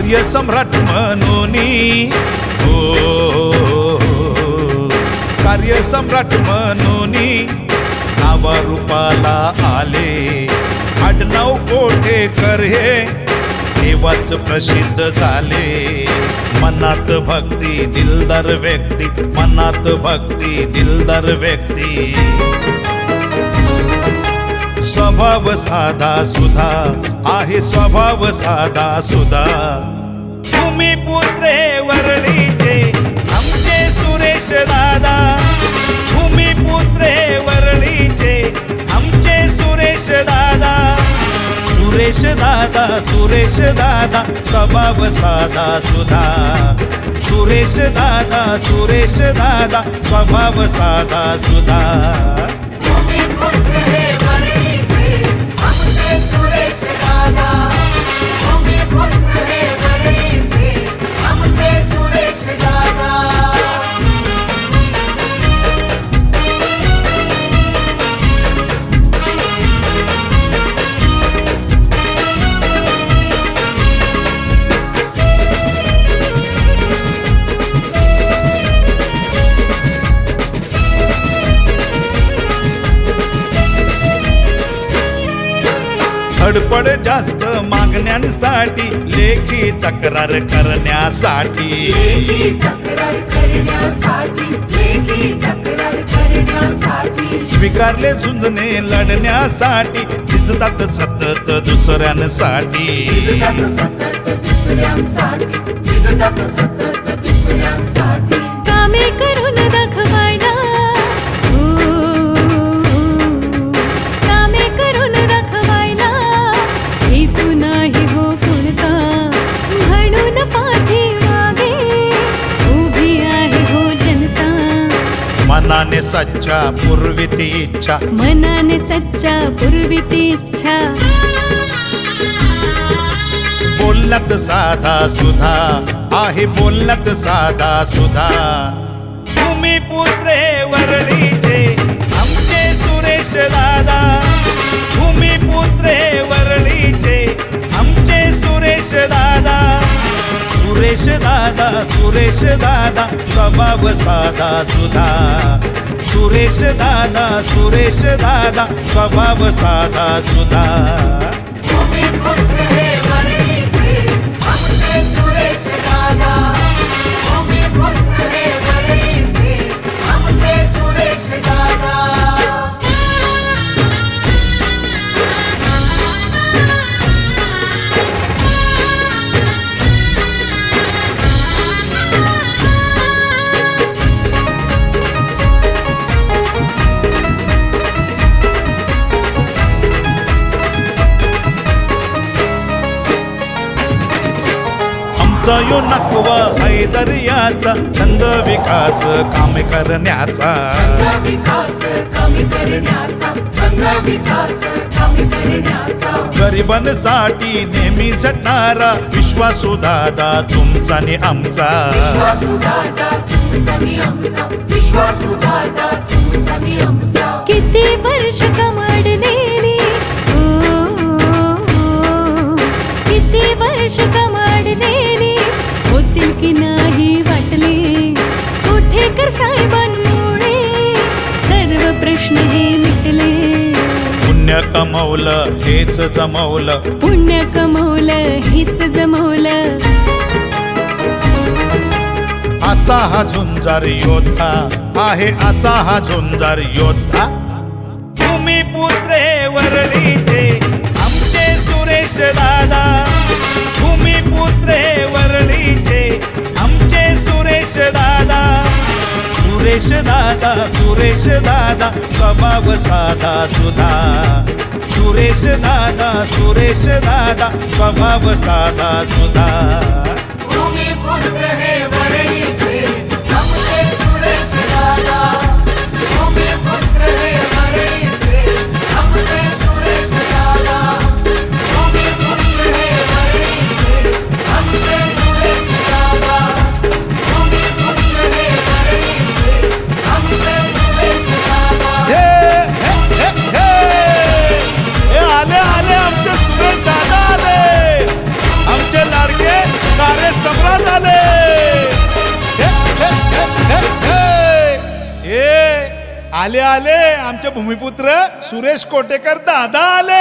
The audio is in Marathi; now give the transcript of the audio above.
कार्यसम्राट म्हणून कार्यसम्राट म्हणून नावारूपाला आले आडनाव कोठेकर हे देवाच प्रसिद्ध झाले मनात भक्ती दिलदार व्यक्ती मनात भक्ती दिलदार व्यक्ती स्वभाव साधा सुधा आहे स्वभाव साधा सुधा तुम्ही पुत्रे वरळीचे आमचे सुरेश दादा तुम्ही पुत्रे वरळीचे आमचे सुरेश दादा सुरेश दादा सुरेश दादा स्वभाव साधा सुधा सुरेश दादा स्वभाव साधा सुधा धडपड जास्त मागण्यांसाठी लेखी तक्रार करण्यासाठी स्वीकारले झुंजणे लढण्यासाठी झिजतात सतत दुसऱ्यांसाठी कामे करून दाखवायला नाही हो कोणता म्हणून पाठीमागे उभी आहे हो जनता मनाने सच्चा पूर्विती इच्छा मनाने सच्चा पूर्विती इच्छा बोलण्यात साधा सुधा आहे बोलण्यात साधा सुधा तुम्ही पुत्रे वरळीचे आमचे सुरेश दादा तुम्ही पुत्रे वरळीचे आमचे सुरेश दादा सुरेश दादा स्वभाव साधा सुधा सुरेश दादा स्वभाव साधा सुधा यो नकवा हैदर्याचा छंद विकास काम करण्याचा गरिबांसाठी नेहमी झटणारा विश्वासू दादा तुमचा आणि आमचा किती वर्ष कमाडलेली किती वर्ष कमाडलेली होतील की नाही वाटले कोठेकर साहेबांमुळे सर्व प्रश्न हे मिटले पुण्य कमवलं हेच जमवलं पुण्य कमवलं हेच जमवलं असा हा झुंजार योद्धा आहे असा हा झुंजार योद्धा तुम्ही पुत्रे वरळीचे आमचे सुरेश दादा तुम्ही पुत्रे वरळीचे आमचे सुरेश दादा सुरेश दादा स्वभाव साधा सुधा सुरेश दादा स्वभाव साधा सुधा तुम्ही पुत्र हे वरळीचे आमचे सुरेश दादा तुम्ही पुत्र हे वरळीचे आमचे सुरेश दादा तुम्ही पुत्र हे वरळीचे आमचे सुरेश दादा तुम्ही पुत्र हे वरळीचे आमचे सुरेश दादा आले आमचे सुरेश दादा आले आमचे लाडके आले आले आमचे भूमिपुत्र सुरेश कोटेकर दादा आले.